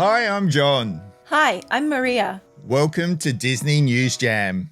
Hi, I'm John. Hi, I'm Maria. Welcome to Disney News Jam.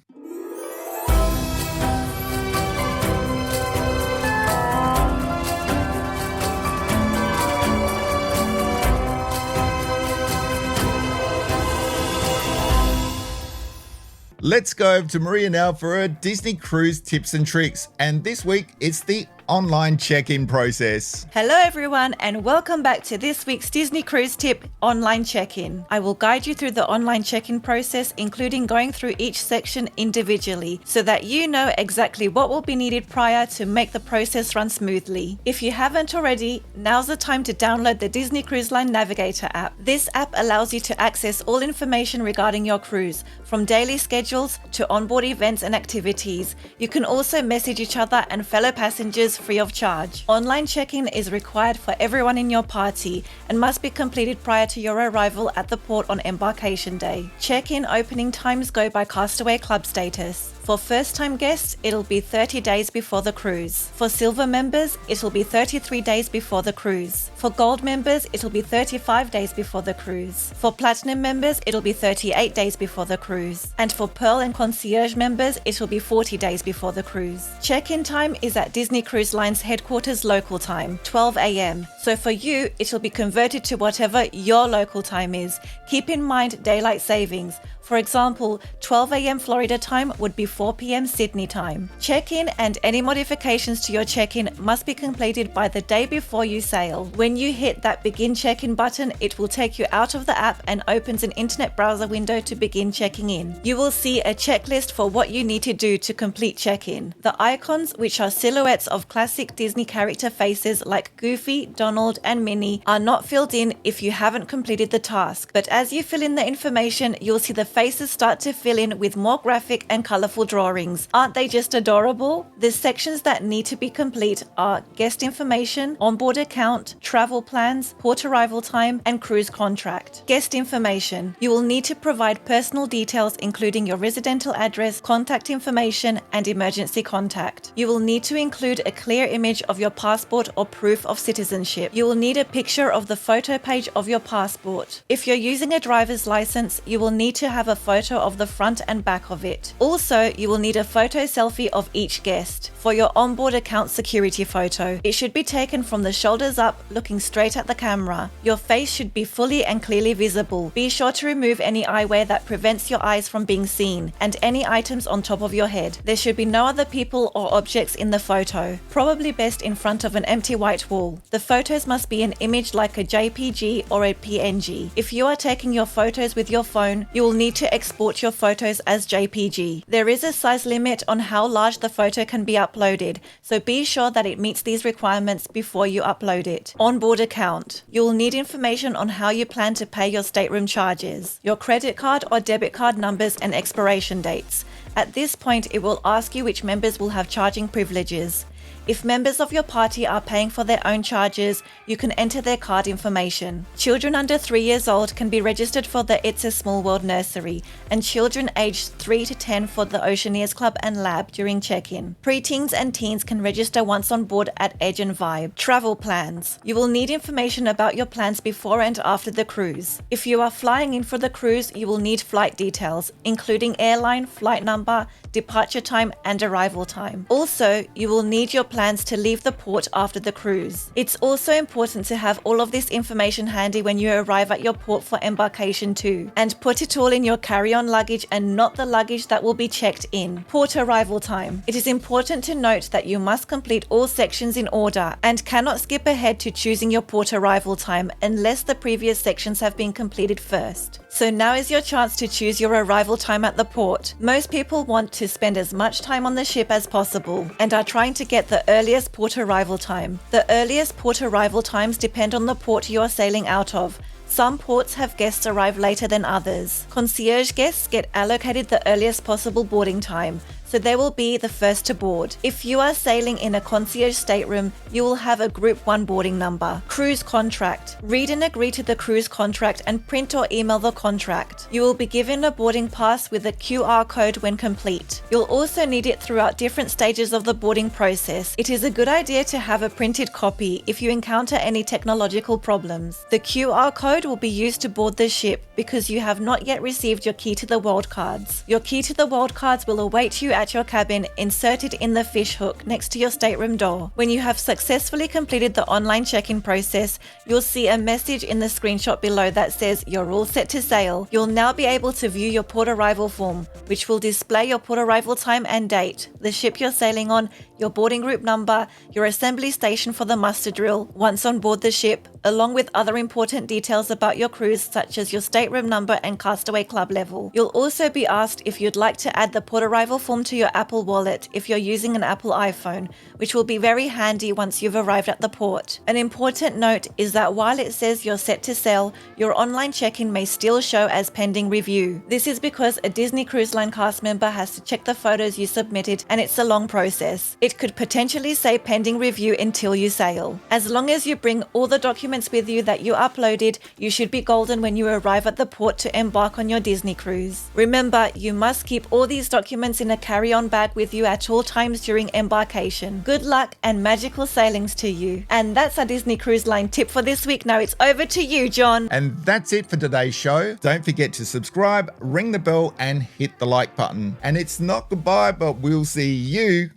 Let's go over to Maria now for a Disney cruise tips and tricks. And this week, it's the online check-in process. Hello everyone and welcome back to this week's Disney Cruise Tip online check-in. I will guide you through the online check-in process, including going through each section individually so that you know exactly what will be needed prior to make the process run smoothly. If you haven't already, now's the time to download the Disney Cruise Line Navigator app. This app allows you to access all information regarding your cruise, from daily schedules to onboard events and activities. You can also message each other and fellow passengers free of charge. Online check-in is required for everyone in your party and must be completed prior to your arrival at the port on embarkation day. Check-in opening times go by Castaway Club status. For first-time guests, it'll be 30 days before the cruise. For silver members, it'll be 33 days before the cruise. For gold members, it'll be 35 days before the cruise. For platinum members, it'll be 38 days before the cruise. And for Pearl and Concierge members, it'll be 40 days before the cruise. Check-in time is at Disney Cruise Line's headquarters local time, 12 a.m. So for you, it'll be converted to whatever your local time is. Keep in mind daylight savings. For example, 12 a.m. Florida time would be 4 p.m. Sydney time. Check-in and any modifications to your check-in must be completed by the day before you sail. When you hit that begin check-in button, it will take you out of the app and opens an internet browser window to begin checking in. You will see a checklist for what you need to do to complete check-in. The icons, which are silhouettes of classic Disney character faces like Goofy, Donald, and Minnie, are not filled in if you haven't completed the task. But as you fill in the information, you'll see the faces start to fill in with more graphic and colorful drawings. Aren't they just adorable? The sections that need to be complete are guest information, onboard account, travel plans, port arrival time, and cruise contract. Guest information. You will need to provide personal details including your residential address, contact information, and emergency contact. You will need to include a clear image of your passport or proof of citizenship. You will need a picture of the photo page of your passport. If you're using a driver's license, you will need to have a photo of the front and back of it. Also, you will need a photo selfie of each guest. For your onboard account security photo, it should be taken from the shoulders up, looking straight at the camera. Your face should be fully and clearly visible. Be sure to remove any eyewear that prevents your eyes from being seen, and any items on top of your head. There should be no other people or objects in the photo, probably best in front of an empty white wall. The photos must be an image like a JPG or a PNG. If you are taking your photos with your phone, you will need to export your photos as JPG. There is a size limit on how large the photo can be uploaded, so be sure that it meets these requirements before you upload it. Onboard account. You will need information on how you plan to pay your stateroom charges, your credit card or debit card numbers and expiration dates. At this point, it will ask you which members will have charging privileges. If members of your party are paying for their own charges, you can enter their card information. Children under 3 years old can be registered for the It's a Small World nursery, and children aged 3 to 10 for the Oceaneers Club and Lab during check-in. Pre-teens and teens can register once on board at Edge and Vibe. Travel plans. You will need information about your plans before and after the cruise. If you are flying in for the cruise, you will need flight details, including airline, flight number, departure time, and arrival time. Also, you will need your plans to leave the port after the cruise. It's also important to have all of this information handy when you arrive at your port for embarkation too, and put it all in your carry-on luggage and not the luggage that will be checked in. Port arrival time. It is important to note that you must complete all sections in order and cannot skip ahead to choosing your port arrival time unless the previous sections have been completed first. So now is your chance to choose your arrival time at the port. Most people want to spend as much time on the ship as possible and are trying to get the earliest port arrival time. The earliest port arrival times depend on the port you are sailing out of. Some ports have guests arrive later than others. Concierge guests get allocated the earliest possible boarding time. so they will be the first to board. If you are sailing in a concierge stateroom, you will have a Group 1 boarding number. Cruise contract. Read and agree to the cruise contract and print or email the contract. You will be given a boarding pass with a QR code when complete. You'll also need it throughout different stages of the boarding process. It is a good idea to have a printed copy if you encounter any technological problems. The QR code will be used to board the ship because you have not yet received your key to the world cards. Your key to the world cards will await you at your cabin, inserted in the fish hook next to your stateroom door. When you have successfully completed the online check-in process, you'll see a message in the screenshot below that says you're all set to sail. You'll now be able to view your port arrival form, which will display your port arrival time and date, the ship you're sailing on, your boarding group number, your assembly station for the muster drill once on board the ship, along with other important details about your cruise such as your stateroom number and castaway club level. You'll also be asked if you'd like to add the port arrival form to your Apple Wallet if you're using an Apple iPhone, which will be very handy once you've arrived at the port. An important note is that while it says you're set to sail, your online check-in may still show as pending review. This is because a Disney Cruise Line cast member has to check the photos you submitted, and it's a long process. It could potentially say pending review until you sail. As long as you bring all the documents with you that you uploaded, you should be golden when you arrive at the port to embark on your Disney cruise. Remember, you must keep all these documents in a carry-on bag with you at all times during embarkation. Good luck and magical sailings to you. And that's our Disney Cruise Line tip for this week. Now it's over to you, John. And that's it for today's show. Don't forget to subscribe, ring the bell, and hit the like button. And it's not goodbye, but we'll see you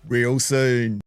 real soon.